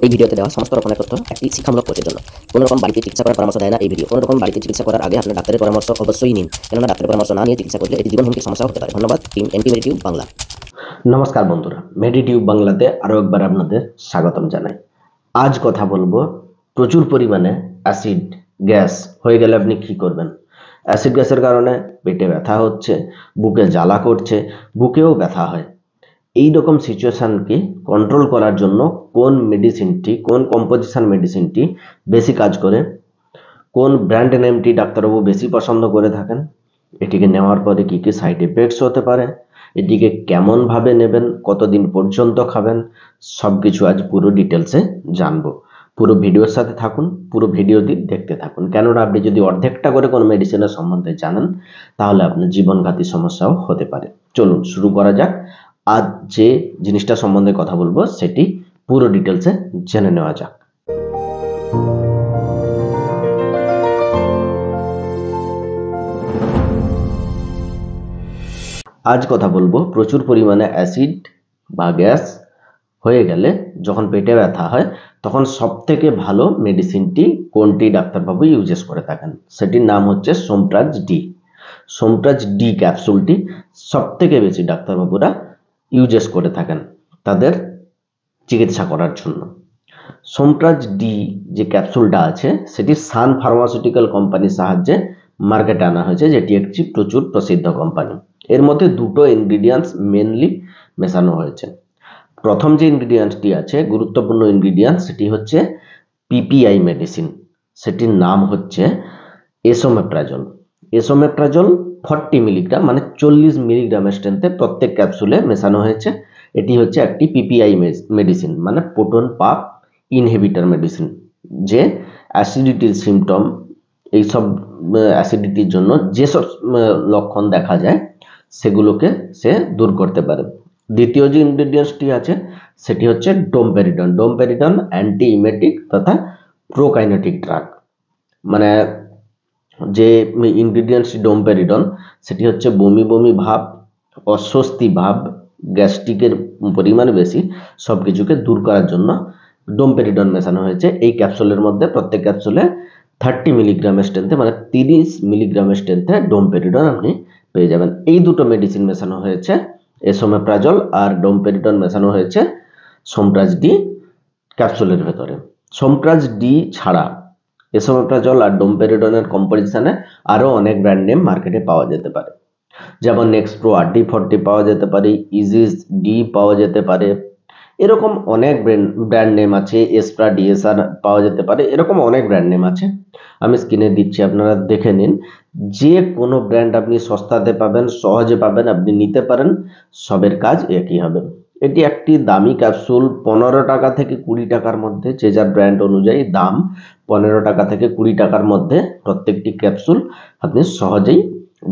এই ভিডিওতে দেওয়া সমস্ত রকমের তথ্য একটি শিক্ষামূলক কোর্সের জন্য। কোনো রকম বাড়িতে চিকিৎসা করার পরামর্শ দেয় না এই ভিডিও। কোনো রকম বাড়িতে চিকিৎসা করার আগে আপনার ডাক্তারের পরামর্শ অবশ্যই নিন, কেননা ডাক্তারের পরামর্শ না নিয়ে চিকিৎসা করলে এটি জীবন হুমকির সমস্যা হতে পারে। ধন্যবাদ টিম এনটি মেডিটিউব বাংলা। নমস্কার বন্ধুরা, মেডিটিউব বাংলাতে আরও একবার আপনাদের স্বাগতম জানাই। আজ কথা বলবো প্রচুর পরিমাণে অ্যাসিড গ্যাস হয়ে গেলে আপনি কি করবেন। অ্যাসিড গ্যাসের কারণে পেটে ব্যথা হচ্ছে, বুকে জ্বালা করছে, বুকেও ব্যথা হয়। এই রকম সিচুয়েশানকে কন্ট্রোল করার জন্য কোন মেডিসিনটি, কোন কম্পোজিশন মেডিসিনটি বেশি কাজ করে, কোন ব্র্যান্ড নেমটি ডাক্তারবাবু বেশি পছন্দ করে থাকেন, এটিকে নেওয়ার পরে কী কী সাইড এফেক্টস হতে পারে, এটিকে কেমনভাবে নেবেন, কতদিন পর্যন্ত খাবেন, সব কিছু আজ পুরো ডিটেলসে জানবো। পুরো ভিডিওর সাথে থাকুন, পুরো ভিডিওটি দেখতে থাকুন, কেননা আপনি যদি অর্ধেকটা করে কোনো মেডিসিনের সম্বন্ধে জানেন তাহলে আপনার জীবনঘাতী সমস্যাও হতে পারে। চলুন শুরু করা যাক। আজ যে জিনিসটা সম্বন্ধে কথা বলবো সেটি পুরো ডিটেলসে জেনে নেওয়া যাক। আজ কথা বলবো প্রচুর পরিমাণে অ্যাসিড বা গ্যাস হয়ে গেলে যখন পেটে ব্যথা হয় তখন সবথেকে ভালো মেডিসিনটি কোনটি ডাক্তারবাবু ইউজেস করে থাকেন, সেটির নাম হচ্ছে সোমপ্রাজ ডি। সোমপ্রাজ ডি ক্যাপসুলটি সবথেকে বেশি ডাক্তারবাবুরা ইউজেস করে থাকেন তাদের চিকিৎসা করার জন্য। সোমপ্রাজ ডি যে ক্যাপসুলটা আছে সেটি সান ফার্মাসিউটিক্যাল কোম্পানির সাহায্যে মার্কেটে আনা হয়েছে, যেটি একটি প্রচুর প্রসিদ্ধ কোম্পানি। এর মধ্যে দুটো ইনগ্রিডিয়েন্টস মেনলি মেশানো হয়েছে। প্রথম যে ইনগ্রিডিয়েন্টসটি আছে, গুরুত্বপূর্ণ ইনগ্রিডিয়েন্ট, সেটি হচ্ছে পিপিআই মেডিসিন। সেটির নাম হচ্ছে এসোমেপ্রাজল। এসোমেপ্রাজল 40 মিলিগ্রাম মানে 40 মিলিগ্রামের স্ট্রেন্থে প্রত্যেক ক্যাপসুলে মেশানো হয়েছে। এটি হচ্ছে একটি পিপিআই মেডিসিন মানে প্রোটন পাম্প ইনহিবিটর মেডিসিন, যে অ্যাসিডিটির সিমটম, এইসব অ্যাসিডিটির জন্য যেসব লক্ষণ দেখা যায় সেগুলোকে সে দূর করতে পারে। দ্বিতীয় যে ইনগ্রিডিয়েন্টসটি আছে সেটি হচ্ছে ডোমপেরিডন। ডোমপেরিডন অ্যান্টি ইমেটিক তথা প্রোকাইনেটিক ড্রাগ। মানে যে ইনগ্রিডিয়েন্টসটি ডোমপেরিডন সেটি হচ্ছে বমি বমি ভাব, অস্বস্তি ভাব, গ্যাস্ট্রিকের পরিমাণ বেশি, সব কিছুকে দূর করার জন্য ডোমপেরিডন মেশানো হয়েছে এই ক্যাপসুলের মধ্যে। প্রত্যেক ক্যাপসুলে 30 মিলিগ্রামের স্ট্রেন্থে মানে 30 মিলিগ্রামের স্ট্রেন্থে ডোমপেরিডন আপনি পেয়ে যাবেন। এই দুটো মেডিসিন মেশানো হয়েছে, এসোমেপ্রাজল আর ডোমপেরিডন মেশানো হয়েছে সোমপ্রাজ ডি ক্যাপসুলের ভেতরে। সোমপ্রাজ ডি ছাড়া এসোমেপ্রাজল আর ডোমপেরিডনের কম্পোজিশনে আরও অনেক ব্র্যান্ড নেম মার্কেটে পাওয়া যেতে পারে, যেমন নেক্সপ্রো RD40 পাওয়া যেতে পারে, ইজিস ডি পাওয়া যেতে পারে, এরকম অনেক ব্র্যান্ড নেম আছে, এসপ্রা ডিএসআর পাওয়া যেতে পারে, এরকম অনেক ব্র্যান্ড নেম আছে। আমি স্ক্রিনে দিচ্ছি, আপনারা দেখে নিন। যে কোনো ব্র্যান্ড আপনি সস্তাতে পাবেন, সহজে পাবেন, আপনি নিতে পারেন, সবের কাজ একই হবে। এটি একটি দামি ক্যাপসুল, 15 টাকা থেকে 20 টাকার মধ্যে, যে যার ব্র্যান্ড অনুযায়ী দাম। 15 টাকা থেকে 20 টাকার মধ্যে প্রত্যেকটি ক্যাপসুল আপনি সহজেই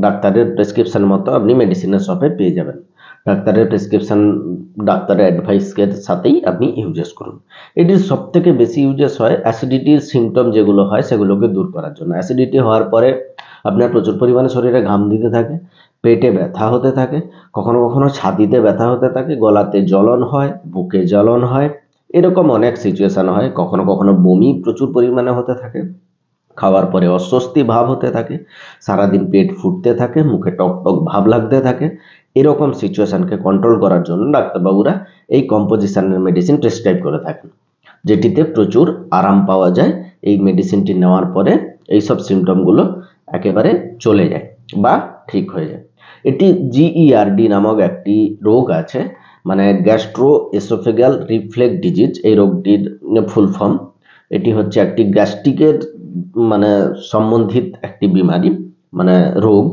ডাক্তারের প্রেসক্রিপশন মতো আপনি মেডিসিনের শপে পেয়ে যাবেন। ডাক্তারের প্রেসক্রিপশন, ডাক্তারের অ্যাডভাইসের সাথেই আপনি ইউজেস করুন। এটির সবথেকে বেশি ইউজেস হয় অ্যাসিডিটির সিমটম যেগুলো হয় সেগুলোকে দূর করার জন্য। অ্যাসিডিটি হওয়ার পরে আপনার প্রচুর পরিমাণে শরীরে ঘাম দিতে থাকে, পেটে ব্যথা হতে থাকে, কখনো কখনো ছাতিতে ব্যথা হতে থাকে, গলাতে জ্বলন হয়, বুকে জ্বলন হয়, এরকম অনেক সিচুয়েশান হয়। কখনো কখনো বমি প্রচুর পরিমাণে হতে থাকে, খাওয়ার পরে অস্বস্তি ভাব হতে থাকে, সারাদিন পেট ফুটতে থাকে, মুখে টক টক ভাব লাগতে থাকে। এরকম সিচুয়েশানকে কন্ট্রোল করার জন্য ডাক্তারবাবুরা এই কম্পোজিশনের মেডিসিন প্রেসক্রাইব করে থাকেন, যেটিতে প্রচুর আরাম পাওয়া যায়। এই মেডিসিনটি নেওয়ার পরে এইসব সিমটমগুলো একেবারে চলে যায় বা ঠিক হয়ে যায়। এটি GERD নামক একটি রোগ আছে, মানে গ্যাস্ট্রো এসোফেগাল রিফ্লেক্স ডিজিজ, এই রোগটির ফুল ফর্ম। এটি হচ্ছে একটি গ্যাস্ট্রিকের মানে সম্বন্ধিত একটি বিমারি, মানে রোগ।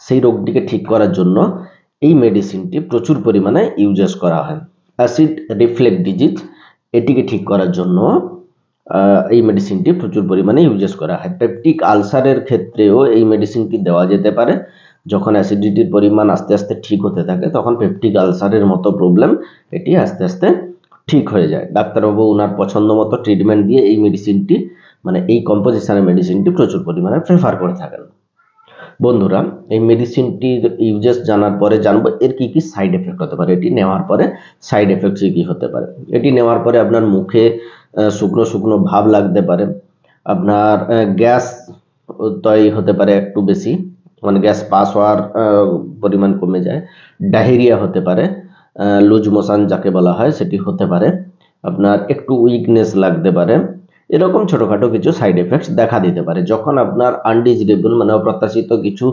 সেই রোগটিকে ঠিক করার জন্য এই মেডিসিনটি প্রচুর পরিমাণে ইউজেস করা হয়। অ্যাসিড রিফ্লেক্স ডিজিজ, এটিকে ঠিক করার জন্য এই মেডিসিনটি প্রচুর পরিমাণে ইউজেস করা হয়। পেপটিক আলসারের ক্ষেত্রেও এই মেডিসিনটি দেওয়া যেতে পারে। যখন অ্যাসিডিটির পরিমাণ আস্তে আস্তে ঠিক হতে থাকে তখন পেপটিক আলসারের মতো প্রবলেম এটি আস্তে আস্তে ঠিক হয়ে যায়। ডাক্তারবাবু ওনার পছন্দ মতো ট্রিটমেন্ট দিয়ে এই মেডিসিনটি, মানে এই কম্পোজিশনের মেডিসিনটি প্রচুর পরিমাণে প্রেফার করে থাকেন। বন্ধুরা, এই মেডিসিনটির ইউজেস জানার পরে জানবো এর কি কি সাইড এফেক্ট হতে পারে, এটি নেওয়ার পরে সাইড এফেক্টস কি হতে পারে। এটি নেওয়ার পরে আপনার মুখে শুকনো শুকনো ভাব লাগতে পারে, আপনার গ্যাস তৈরি হতে পারে একটু বেশি, মানে গ্যাস পাস হওয়ার পরিমাণ কমে যায়, ডায়রিয়া হতে পারে, লুজ মোশন যাকে বলা হয় সেটি হতে পারে, আপনার একটু উইকনেস লাগতে পারে। এরকম ছোটখাটো কিছু সাইড এফেক্টস দেখা দিতে পারে। যখন আপনার আনডিজিরেবল মানে অপ্রত্যাশিত কিছু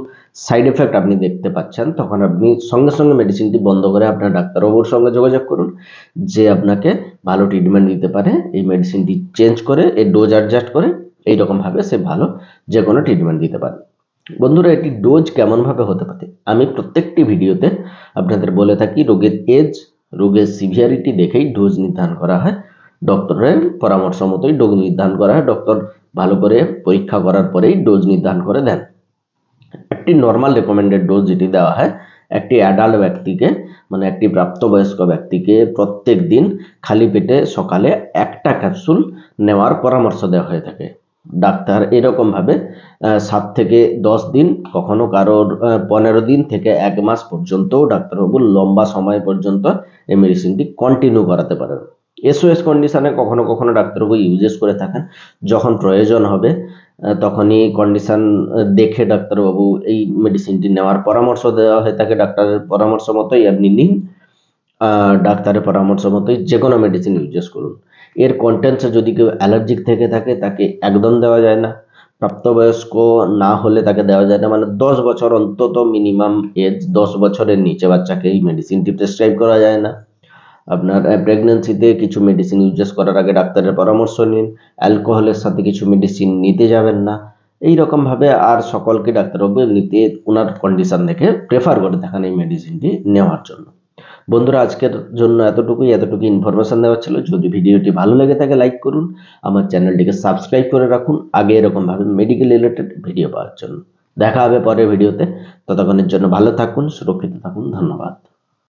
সাইড এফেক্ট আপনি দেখতে পাচ্ছেন, তখন আপনি সঙ্গে সঙ্গে মেডিসিনটি বন্ধ করে আপনার ডাক্তারবাবুর সঙ্গে যোগাযোগ করুন, যে আপনাকে ভালো ট্রিটমেন্ট দিতে পারে। এই মেডিসিনটি চেঞ্জ করে, এর ডোজ অ্যাডজাস্ট করে এইরকমভাবে সে ভালো যে কোনো ট্রিটমেন্ট দিতে পারে। বন্ধুরা, এটি ডোজ কেমনভাবে হতে পারে আমি প্রত্যেকটি ভিডিওতে আপনাদের বলে থাকি। রোগের এজ, রোগের সিভিয়ারিটি দেখেই ডোজ নির্ধারণ করা হয়। ডক্টরের পরামর্শ মতোই ডোজ নির্ধারণ করা হয়। ডক্টর ভালো করে পরীক্ষা করার পরেই ডোজ নির্ধারণ করে দেন। একটি নর্মাল রেকমেন্ডেড ডোজ যেটি দেওয়া হয়, একটি অ্যাডাল্ট ব্যক্তিকে মানে একটি প্রাপ্তবয়স্ক ব্যক্তিকে প্রত্যেক দিন খালি পেটে সকালে একটা ক্যাপসুল নেওয়ার পরামর্শ দেওয়া হয়ে থাকে। ডাক্তার এরকমভাবে 7 থেকে 10 দিন, কখনো কারোর 15 দিন থেকে 1 মাস পর্যন্ত ডাক্তারবাবু লম্বা সময় পর্যন্ত এই মেডিসিনটি কন্টিনিউ করাতে পারেন। এসওএস কন্ডিশনে কখনো কখনো ডাক্তারবাবু ইউজেস করে থাকেন। যখন প্রয়োজন হবে তখনই কন্ডিশন দেখে ডাক্তারবাবু এই মেডিসিনটি নেওয়ার পরামর্শ দেওয়া হয়ে থাকে। ডাক্তারের পরামর্শ মতোই আপনি নিন, ডাক্তারের পরামর্শ মতোই যে কোনো মেডিসিন ইউজেস করুন। এর কন্টেন্টসে যদি কেউ অ্যালার্জিক থেকে থাকে তাকে একদম দেওয়া যায় না। প্রাপ্তবয়স্ক না হলে তাকে দেওয়া যায় না, মানে 10 বছর অন্তত মিনিমাম এজ, 10 বছরের নিচে বাচ্চাকে এই মেডিসিনটি প্রেসক্রাইব করা যায় না। আপনার প্রেগন্যান্সিতে কিছু মেডিসিন ইউজেস করার আগে ডাক্তারের পরামর্শ নিন। অ্যালকোহলের সাথে কিছু মেডিসিন নিতে যাবেন না। এই রকমভাবে আর সকলকে ডাক্তারবাবু এমনিতে ওনার কন্ডিশন দেখে প্রেফার করে থাকেন এই মেডিসিনটি নেওয়ার জন্য। বন্ধুরা, আজকের জন্য এতটুকুই ইনফরমেশন দেওয়া ছিল। যদি ভিডিওটি ভালো লেগে থাকে লাইক করুন, আমার চ্যানেলটিকে সাবস্ক্রাইব করে রাখুন আগে এরকমভাবে মেডিকেল রিলেটেড ভিডিও পাওয়ার জন্য। দেখা হবে পরের ভিডিওতে। ততক্ষণের জন্য ভালো থাকুন, সুরক্ষিত থাকুন। ধন্যবাদ।